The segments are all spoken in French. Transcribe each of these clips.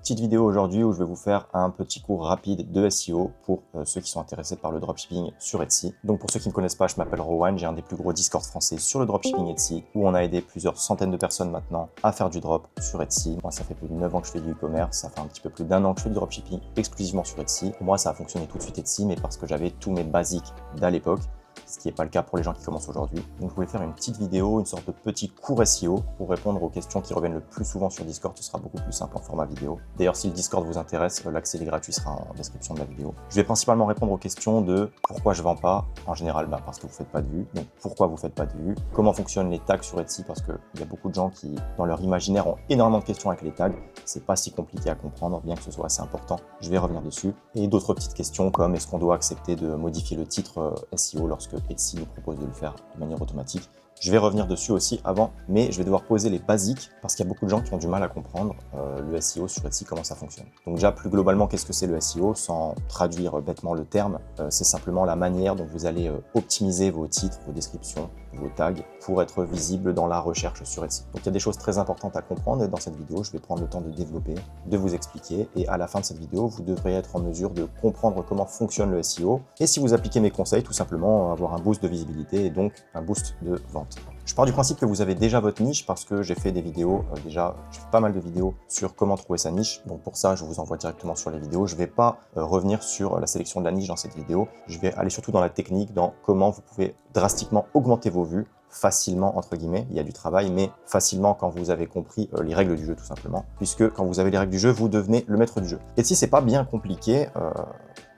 petite vidéo aujourd'hui où je vais vous faire un petit cours rapide de SEO pour ceux qui sont intéressés par le dropshipping sur Etsy. Donc pour ceux qui ne me connaissent pas, je m'appelle Rowan, j'ai un des plus gros Discord français sur le dropshipping Etsy où on a aidé plusieurs centaines de personnes maintenant à faire du drop sur Etsy. Moi, ça fait plus de 9 ans que je fais du e-commerce, ça fait un petit peu plus d'1 an que je fais du dropshipping exclusivement sur Etsy. Pour moi, ça a fonctionné tout de suite Etsy, mais parce que j'avais tous mes basiques d'à l'époque, ce qui n'est pas le cas pour les gens qui commencent aujourd'hui. Donc je voulais faire une petite vidéo, une sorte de petit cours SEO pour répondre aux questions qui reviennent le plus souvent sur Discord. Ce sera beaucoup plus simple en format vidéo. D'ailleurs, si le Discord vous intéresse, l'accès gratuit sera en description de la vidéo. Je vais principalement répondre aux questions de pourquoi je vends pas. En général, parce que vous faites pas de vues. Donc pourquoi vous faites pas de vues? Comment fonctionnent les tags sur Etsy? Parce qu'il y a beaucoup de gens qui, dans leur imaginaire, ont énormément de questions avec les tags. C'est pas si compliqué à comprendre, bien que ce soit assez important. Je vais revenir dessus. Et d'autres petites questions comme est-ce qu'on doit accepter de modifier le titre SEO lorsque Etsy nous propose de le faire de manière automatique. Je vais revenir dessus aussi avant, mais je vais devoir poser les basiques parce qu'il y a beaucoup de gens qui ont du mal à comprendre le SEO sur Etsy, comment ça fonctionne. Donc déjà, plus globalement, qu'est-ce que c'est le SEO? Sans traduire bêtement le terme, c'est simplement la manière dont vous allez optimiser vos titres, vos descriptions, vos tags pour être visible dans la recherche sur Etsy. Donc il y a des choses très importantes à comprendre et dans cette vidéo, je vais prendre le temps de développer, de vous expliquer et à la fin de cette vidéo, vous devrez être en mesure de comprendre comment fonctionne le SEO et si vous appliquez mes conseils, tout simplement avoir un boost de visibilité et donc un boost de vente. Je pars du principe que vous avez déjà votre niche parce que j'ai fait des vidéos, je fais pas mal de vidéos sur comment trouver sa niche. Donc pour ça, je vous envoie directement sur les vidéos. Je ne vais pas revenir sur la sélection de la niche dans cette vidéo. Je vais aller surtout dans la technique, dans comment vous pouvez drastiquement augmenter vos vues facilement, entre guillemets, il y a du travail, mais facilement quand vous avez compris les règles du jeu tout simplement, puisque quand vous avez les règles du jeu, vous devenez le maître du jeu. Etsy, c'est pas bien compliqué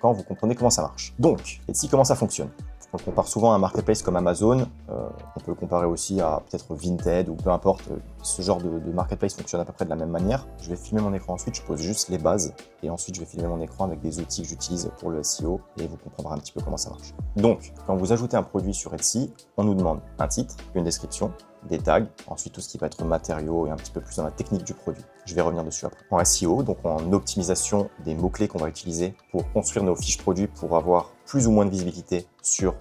quand vous comprenez comment ça marche. Donc, Etsy, comment ça fonctionne? On compare souvent à un marketplace comme Amazon, on peut le comparer aussi à peut-être Vinted ou peu importe, ce genre de marketplace fonctionne à peu près de la même manière. Je vais filmer mon écran ensuite, je pose juste les bases et ensuite je vais filmer mon écran avec des outils que j'utilise pour le SEO et vous comprendrez un petit peu comment ça marche. Donc, quand vous ajoutez un produit sur Etsy, on nous demande un titre, une description, des tags, ensuite tout ce qui va être matériaux et un petit peu plus dans la technique du produit. Je vais revenir dessus après. En SEO, donc en optimisation des mots-clés qu'on va utiliser pour construire nos fiches produits pour avoir plus ou moins de visibilité sur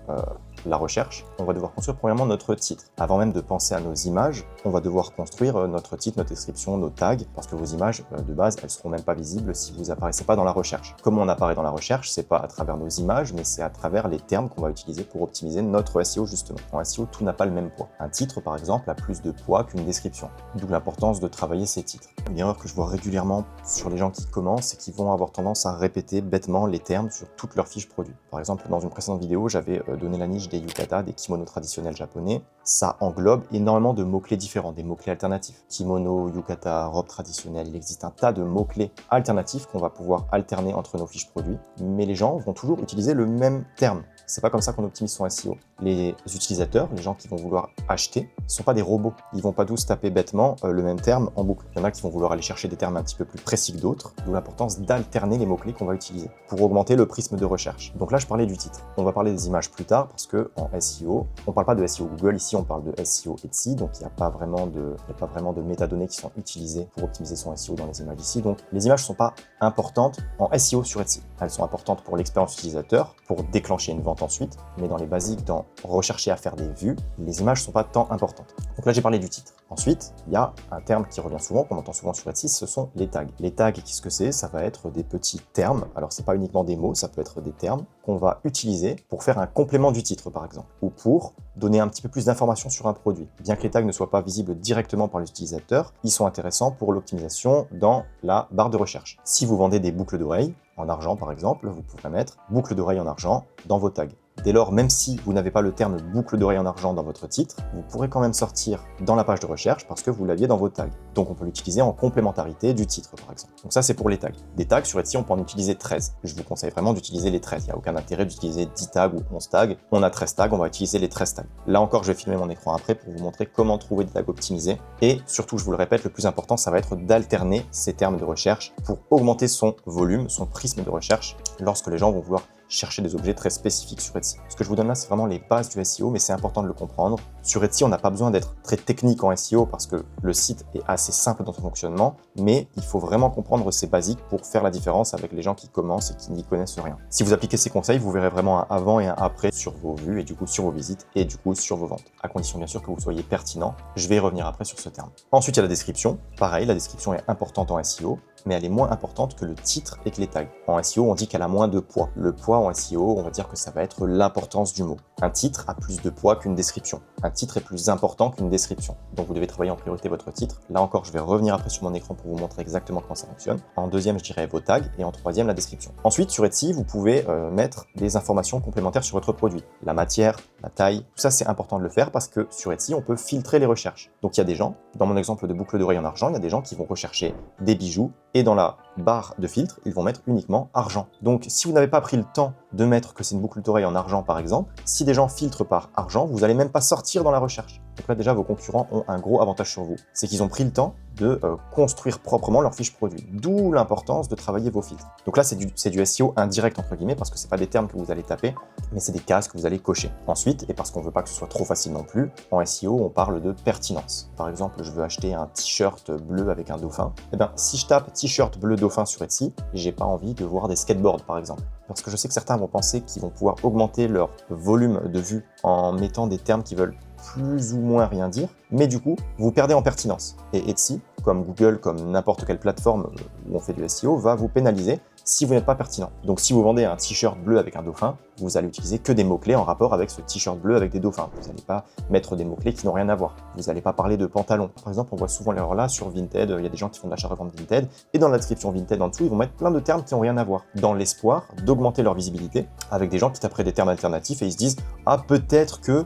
la recherche, on va devoir construire premièrement notre titre. Avant même de penser à nos images, on va devoir construire notre titre, notre description, nos tags, parce que vos images de base, elles seront même pas visibles si vous apparaissez pas dans la recherche. Comment on apparaît dans la recherche? C'est pas à travers nos images, mais c'est à travers les termes qu'on va utiliser pour optimiser notre SEO justement. En SEO, tout n'a pas le même poids. Un titre, par exemple, a plus de poids qu'une description, d'où l'importance de travailler ces titres. Une erreur que je vois régulièrement sur les gens qui commencent, c'est qu'ils vont avoir tendance à répéter bêtement les termes sur toutes leurs fiches produits. Par exemple, dans une précédente vidéo, j'avais donné la niche des yukata, des kimonos traditionnels japonais. Ça englobe énormément de mots-clés différents, des mots-clés alternatifs. Kimono, yukata, robe traditionnelle, il existe un tas de mots-clés alternatifs qu'on va pouvoir alterner entre nos fiches produits, mais les gens vont toujours utiliser le même terme. C'est pas comme ça qu'on optimise son SEO. Les utilisateurs, les gens qui vont vouloir acheter, ne sont pas des robots. Ils vont pas tous taper bêtement le même terme en boucle. Il y en a qui vont vouloir aller chercher des termes un petit peu plus précis que d'autres, d'où l'importance d'alterner les mots-clés qu'on va utiliser pour augmenter le prisme de recherche. Donc là, je parlais du titre. On va parler des images plus tard parce que en SEO, on parle pas de SEO Google, ici on parle de SEO Etsy, donc il n'y a pas vraiment de métadonnées qui sont utilisées pour optimiser son SEO dans les images ici. Donc les images ne sont pas importantes en SEO sur Etsy. Elles sont importantes pour l'expérience utilisateur, pour déclencher une vente ensuite, mais dans les basiques, dans rechercher à faire des vues, les images ne sont pas tant importantes. Donc là, j'ai parlé du titre. Ensuite, il y a un terme qui revient souvent, qu'on entend souvent sur Etsy, ce sont les tags. Les tags, qu'est-ce que c'est? Ça va être des petits termes. Alors, c'est pas uniquement des mots, ça peut être des termes qu'on va utiliser pour faire un complément du titre, par exemple, ou pour donner un petit peu plus d'informations sur un produit. Bien que les tags ne soient pas visibles directement par les utilisateurs, ils sont intéressants pour l'optimisation dans la barre de recherche. Si vous vendez des boucles d'oreilles, en argent par exemple, vous pouvez mettre boucle d'oreille en argent dans vos tags. Dès lors, même si vous n'avez pas le terme boucle d'oreille en argent dans votre titre, vous pourrez quand même sortir dans la page de recherche parce que vous l'aviez dans vos tags. Donc on peut l'utiliser en complémentarité du titre par exemple. Donc ça c'est pour les tags. Des tags sur Etsy, on peut en utiliser 13. Je vous conseille vraiment d'utiliser les 13. Il n'y a aucun intérêt d'utiliser 10 tags ou 11 tags. On a 13 tags, on va utiliser les 13 tags. Là encore, je vais filmer mon écran après pour vous montrer comment trouver des tags optimisés. Et surtout, je vous le répète, le plus important, ça va être d'alterner ces termes de recherche pour augmenter son volume, son prisme de recherche lorsque les gens vont vouloir chercher des objets très spécifiques sur Etsy. Ce que je vous donne là, c'est vraiment les bases du SEO, mais c'est important de le comprendre. Sur Etsy, on n'a pas besoin d'être très technique en SEO parce que le site est assez simple dans son fonctionnement, mais il faut vraiment comprendre ces basiques pour faire la différence avec les gens qui commencent et qui n'y connaissent rien. Si vous appliquez ces conseils, vous verrez vraiment un avant et un après sur vos vues et du coup sur vos visites et du coup sur vos ventes, à condition bien sûr que vous soyez pertinent. Je vais y revenir après sur ce terme. Ensuite, il y a la description. Pareil, la description est importante en SEO. mais elle est moins importante que le titre et que les tags. En SEO, on dit qu'elle a moins de poids. Le poids en SEO, on va dire que ça va être l'importance du mot. Un titre a plus de poids qu'une description. Un titre est plus important qu'une description. Donc vous devez travailler en priorité votre titre. Là encore, je vais revenir après sur mon écran pour vous montrer exactement comment ça fonctionne. En deuxième, je dirais vos tags et en troisième, la description. Ensuite, sur Etsy, vous pouvez mettre des informations complémentaires sur votre produit. La matière, la taille, tout ça c'est important de le faire parce que sur Etsy, on peut filtrer les recherches. Donc il y a des gens, dans mon exemple de boucle d'oreille en argent, il y a des gens qui vont rechercher des bijoux et dans la barre de filtre, ils vont mettre uniquement argent. Donc si vous n'avez pas pris le temps de mettre que c'est une boucle d'oreille en argent par exemple, si des gens filtrent par argent, vous n'allez même pas sortir dans la recherche. Donc là déjà, vos concurrents ont un gros avantage sur vous. C'est qu'ils ont pris le temps de construire proprement leur fiche produit. D'où l'importance de travailler vos filtres. Donc là, c'est du SEO indirect entre guillemets parce que c'est pas des termes que vous allez taper, mais c'est des cases que vous allez cocher. Ensuite, et parce qu'on veut pas que ce soit trop facile non plus, en SEO, on parle de pertinence. Par exemple, je veux acheter un t-shirt bleu avec un dauphin. Eh bien, si je tape t-shirt bleu dauphin sur Etsy, j'ai pas envie de voir des skateboards par exemple. Parce que je sais que certains vont penser qu'ils vont pouvoir augmenter leur volume de vue en mettant des termes qui veulent plus ou moins rien dire, mais du coup, vous perdez en pertinence. Et Etsy, comme Google, comme n'importe quelle plateforme où on fait du SEO, va vous pénaliser si vous n'êtes pas pertinent. Donc si vous vendez un t-shirt bleu avec un dauphin, vous allez utiliser que des mots-clés en rapport avec ce t-shirt bleu avec des dauphins. Vous n'allez pas mettre des mots-clés qui n'ont rien à voir. Vous n'allez pas parler de pantalon. Par exemple, on voit souvent l'erreur là sur Vinted, il y a des gens qui font de l'achat-revente Vinted, et dans la description Vinted en dessous, ils vont mettre plein de termes qui n'ont rien à voir, dans l'espoir d'augmenter leur visibilité, avec des gens qui taperaient des termes alternatifs et ils se disent « Ah, peut-être que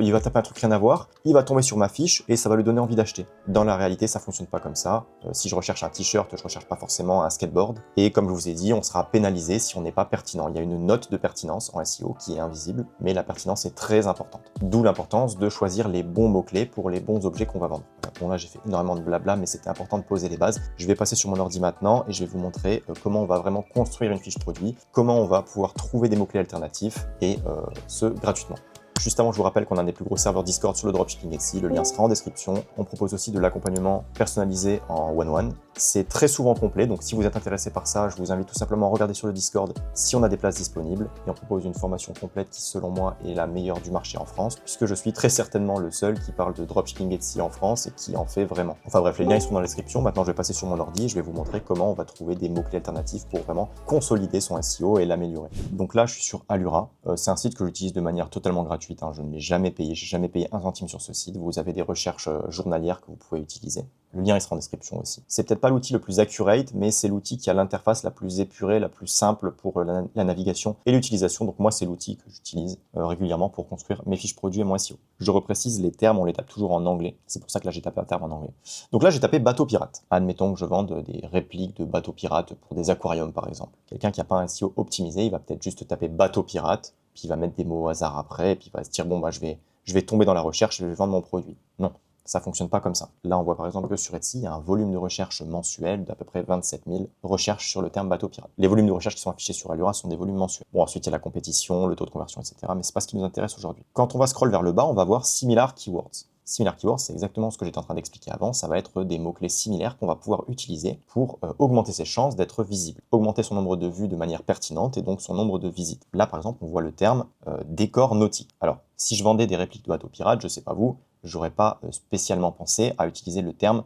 il va taper un truc rien à voir, il va tomber sur ma fiche et ça va lui donner envie d'acheter. » Dans la réalité, ça fonctionne pas comme ça. Si je recherche un t-shirt, je recherche pas forcément un skateboard. Et comme je vous ai dit, on sera pénalisé si on n'est pas pertinent. Il y a une note de pertinence en SEO qui est invisible, mais la pertinence est très importante. D'où l'importance de choisir les bons mots-clés pour les bons objets qu'on va vendre. Bon là, j'ai fait énormément de blabla, mais c'était important de poser les bases. Je vais passer sur mon ordi maintenant et je vais vous montrer comment on va vraiment construire une fiche produit, comment on va pouvoir trouver des mots-clés alternatifs et ce gratuitement. Juste avant, je vous rappelle qu'on a un des plus gros serveurs Discord sur le dropshipping Etsy, le lien sera en description. On propose aussi de l'accompagnement personnalisé en one-one. C'est très souvent complet, donc si vous êtes intéressé par ça, je vous invite tout simplement à regarder sur le Discord si on a des places disponibles. Et on propose une formation complète qui, selon moi, est la meilleure du marché en France, puisque je suis très certainement le seul qui parle de dropshipping Etsy en France et qui en fait vraiment. Enfin bref, les liens ils sont dans la description. Maintenant, je vais passer sur mon ordi et je vais vous montrer comment on va trouver des mots-clés alternatifs pour vraiment consolider son SEO et l'améliorer. Donc là, je suis sur Alura. C'est un site que j'utilise de manière totalement gratuite. Je ne l'ai jamais payé, j'ai jamais payé un centime sur ce site. Vous avez des recherches journalières que vous pouvez utiliser. Le lien il sera en description aussi. C'est peut-être pas l'outil le plus accurate, mais c'est l'outil qui a l'interface la plus épurée, la plus simple pour la navigation et l'utilisation. Donc moi, c'est l'outil que j'utilise régulièrement pour construire mes fiches produits et mon SEO. Je reprécise, les termes, on les tape toujours en anglais. C'est pour ça que là, j'ai tapé un terme en anglais. Donc là, j'ai tapé bateau pirate. Admettons que je vende des répliques de bateaux pirates pour des aquariums, par exemple. Quelqu'un qui n'a pas un SEO optimisé, il va peut-être juste taper bateau pirate, puis il va mettre des mots au hasard après, et puis il va se dire, bon, bah, je vais tomber dans la recherche et je vais vendre mon produit. Non, ça fonctionne pas comme ça. Là, on voit par exemple que sur Etsy, il y a un volume de recherche mensuel d'à peu près 27 000 recherches sur le terme bateau pirate. Les volumes de recherche qui sont affichés sur Alura sont des volumes mensuels. Bon, ensuite, il y a la compétition, le taux de conversion, etc. Mais c'est pas ce qui nous intéresse aujourd'hui. Quand on va scroll vers le bas, on va voir Similar Keywords. Similar Keywords, c'est exactement ce que j'étais en train d'expliquer avant. Ça va être des mots-clés similaires qu'on va pouvoir utiliser pour augmenter ses chances d'être visible, augmenter son nombre de vues de manière pertinente et donc son nombre de visites. Là, par exemple, on voit le terme décor nautique. Alors, si je vendais des répliques de bateaux pirates, je sais pas vous, j'aurais pas spécialement pensé à utiliser le terme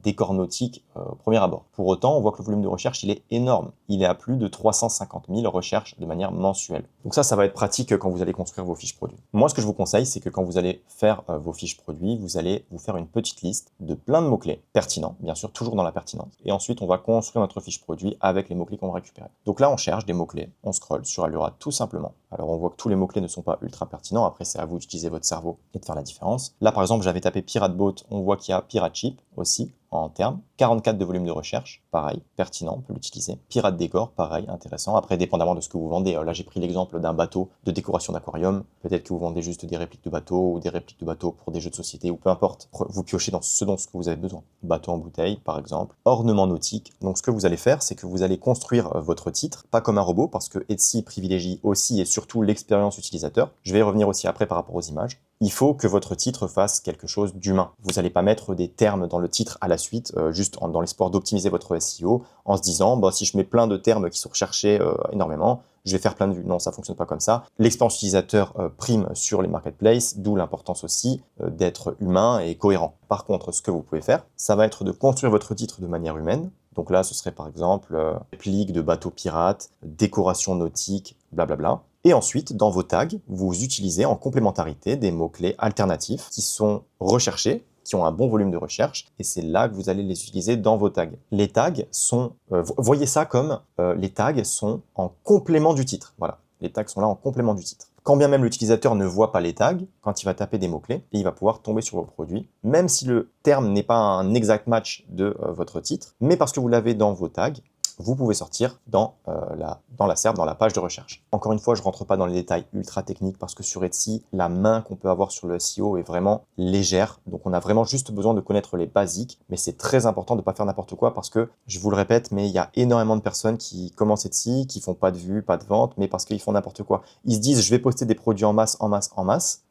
décor nautique au premier abord. Pour autant, on voit que le volume de recherche, il est énorme. Il est à plus de 350 000 recherches de manière mensuelle. Donc ça va être pratique quand vous allez construire vos fiches produits. Moi, ce que je vous conseille, c'est que quand vous allez faire vos fiches produits, vous allez vous faire une petite liste de plein de mots-clés pertinents, bien sûr, toujours dans la pertinence. Et ensuite, on va construire notre fiche produit avec les mots-clés qu'on va récupérer. Donc là, on cherche des mots-clés, on scrolle sur Alura tout simplement. Alors, on voit que tous les mots-clés ne sont pas ultra pertinents. Après, c'est à vous d'utiliser votre cerveau et de faire la différence. Là, par exemple, j'avais tapé Pirate Boat, on voit qu'il y a Pirate Ship aussi en termes. 44 de volume de recherche, pareil, pertinent, on peut l'utiliser. Pirate Décor, pareil, intéressant. Après, dépendamment de ce que vous vendez. Là, j'ai pris l'exemple d'un bateau de décoration d'aquarium. Peut-être que vous vendez juste des répliques de bateaux ou des répliques de bateaux pour des jeux de société ou peu importe. Vous piochez dans ce dont vous avez besoin. Bateau en bouteille, par exemple. Ornement nautique. Donc, ce que vous allez faire, c'est que vous allez construire votre titre, pas comme un robot, parce que Etsy privilégie aussi et surtout l'expérience utilisateur. Je vais y revenir aussi après par rapport aux images. Il faut que votre titre fasse quelque chose d'humain. Vous n'allez pas mettre des termes dans le titre à la suite, juste dans l'espoir d'optimiser votre SEO, en se disant, bah, si je mets plein de termes qui sont recherchés énormément, je vais faire plein de vues. Non, ça fonctionne pas comme ça. L'expérience utilisateur prime sur les marketplaces, d'où l'importance aussi d'être humain et cohérent. Par contre, ce que vous pouvez faire, ça va être de construire votre titre de manière humaine, Donc là, ce serait par exemple réplique de bateau pirate, décoration nautique, blablabla. Et ensuite, dans vos tags, vous utilisez en complémentarité des mots-clés alternatifs qui sont recherchés, qui ont un bon volume de recherche, et c'est là que vous allez les utiliser dans vos tags. Les tags sont, voyez ça comme les tags sont en complément du titre. Voilà, les tags sont là en complément du titre. Quand bien même l'utilisateur ne voit pas les tags, quand il va taper des mots-clés, il va pouvoir tomber sur vos produits, même si le terme n'est pas un exact match de votre titre, mais parce que vous l'avez dans vos tags, vous pouvez sortir dans la SERP, dans la page de recherche. Encore une fois, je ne rentre pas dans les détails ultra techniques parce que sur Etsy, la main qu'on peut avoir sur le SEO est vraiment légère. Donc on a vraiment juste besoin de connaître les basiques, mais c'est très important de ne pas faire n'importe quoi parce que, je vous le répète, mais il y a énormément de personnes qui commencent Etsy, qui font pas de vues, pas de ventes, mais parce qu'ils font n'importe quoi. Ils se disent, je vais poster des produits en masse,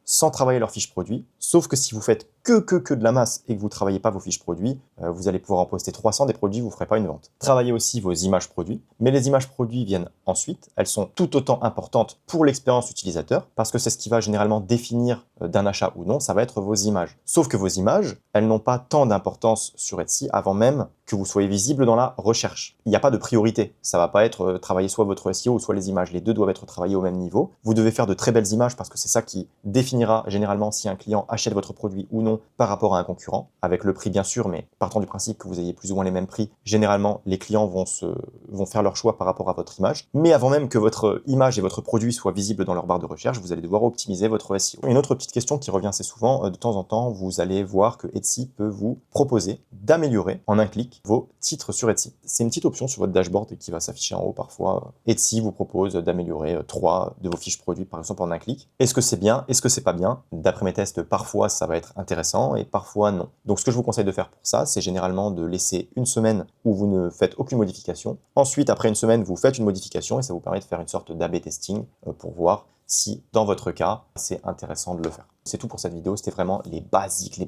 sans travailler leur fiche produit. Sauf que si vous faites que de la masse et que vous ne travaillez pas vos fiches produits, vous allez pouvoir en poster 300 des produits, vous ne ferez pas une vente. Travaillez aussi vos images produits, mais les images produits viennent ensuite. Elles sont tout autant importantes pour l'expérience utilisateur parce que c'est ce qui va généralement définir d'un achat ou non, ça va être vos images. Sauf que vos images, elles n'ont pas tant d'importance sur Etsy avant même que vous soyez visible dans la recherche. Il n'y a pas de priorité. Ça ne va pas être travailler soit votre SEO ou soit les images. Les deux doivent être travaillés au même niveau. Vous devez faire de très belles images parce que c'est ça qui définira généralement si un client achète votre produit ou non par rapport à un concurrent, avec le prix bien sûr, mais partant du principe que vous ayez plus ou moins les mêmes prix, généralement les clients vont faire leur choix par rapport à votre image. Mais avant même que votre image et votre produit soient visibles dans leur barre de recherche, vous allez devoir optimiser votre SEO. Une autre petite question qui revient assez souvent, de temps en temps, vous allez voir que Etsy peut vous proposer d'améliorer en un clic vos titres sur Etsy. C'est une petite option sur votre dashboard qui va s'afficher en haut parfois. Etsy vous propose d'améliorer 3 de vos fiches produits par exemple en un clic. Est-ce que c'est bien? Est-ce que c'est pas bien? D'après mes tests, parfois ça va être intéressant et parfois non. Donc ce que je vous conseille de faire pour ça, c'est généralement de laisser une semaine où vous ne faites aucune modification. Ensuite, après une semaine, vous faites une modification et ça vous permet de faire une sorte d'A/B testing pour voir si, dans votre cas, c'est intéressant de le faire. C'est tout pour cette vidéo, c'était vraiment les basiques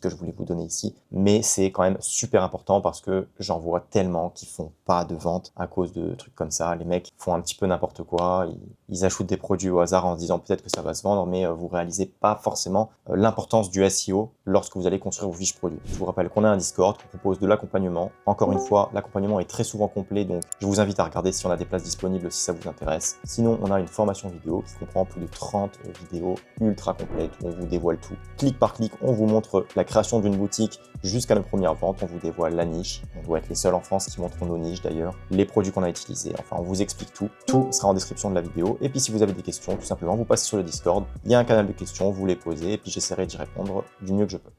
que je voulais vous donner ici. Mais c'est quand même super important parce que j'en vois tellement qui font pas de vente à cause de trucs comme ça. Les mecs font un petit peu n'importe quoi, ils ajoutent des produits au hasard en se disant peut-être que ça va se vendre, mais vous réalisez pas forcément l'importance du SEO lorsque vous allez construire vos fiches produits. Je vous rappelle qu'on a un Discord, qu'on propose de l'accompagnement. Encore une fois, l'accompagnement est très souvent complet, donc je vous invite à regarder si on a des places disponibles si ça vous intéresse. Sinon, on a une formation vidéo qui comprend plus de 30 vidéos ultra complètes où on vous dévoile tout. Clic par clic, on vous montre la création d'une boutique jusqu'à nos premières ventes, on vous dévoile la niche. On doit être les seuls en France qui montrent nos niches d'ailleurs, les produits qu'on a utilisés, enfin on vous explique tout. Tout sera en description de la vidéo. Et puis si vous avez des questions, tout simplement, vous passez sur le Discord, il y a un canal de questions, vous les posez et puis j'essaierai d'y répondre du mieux que je peux.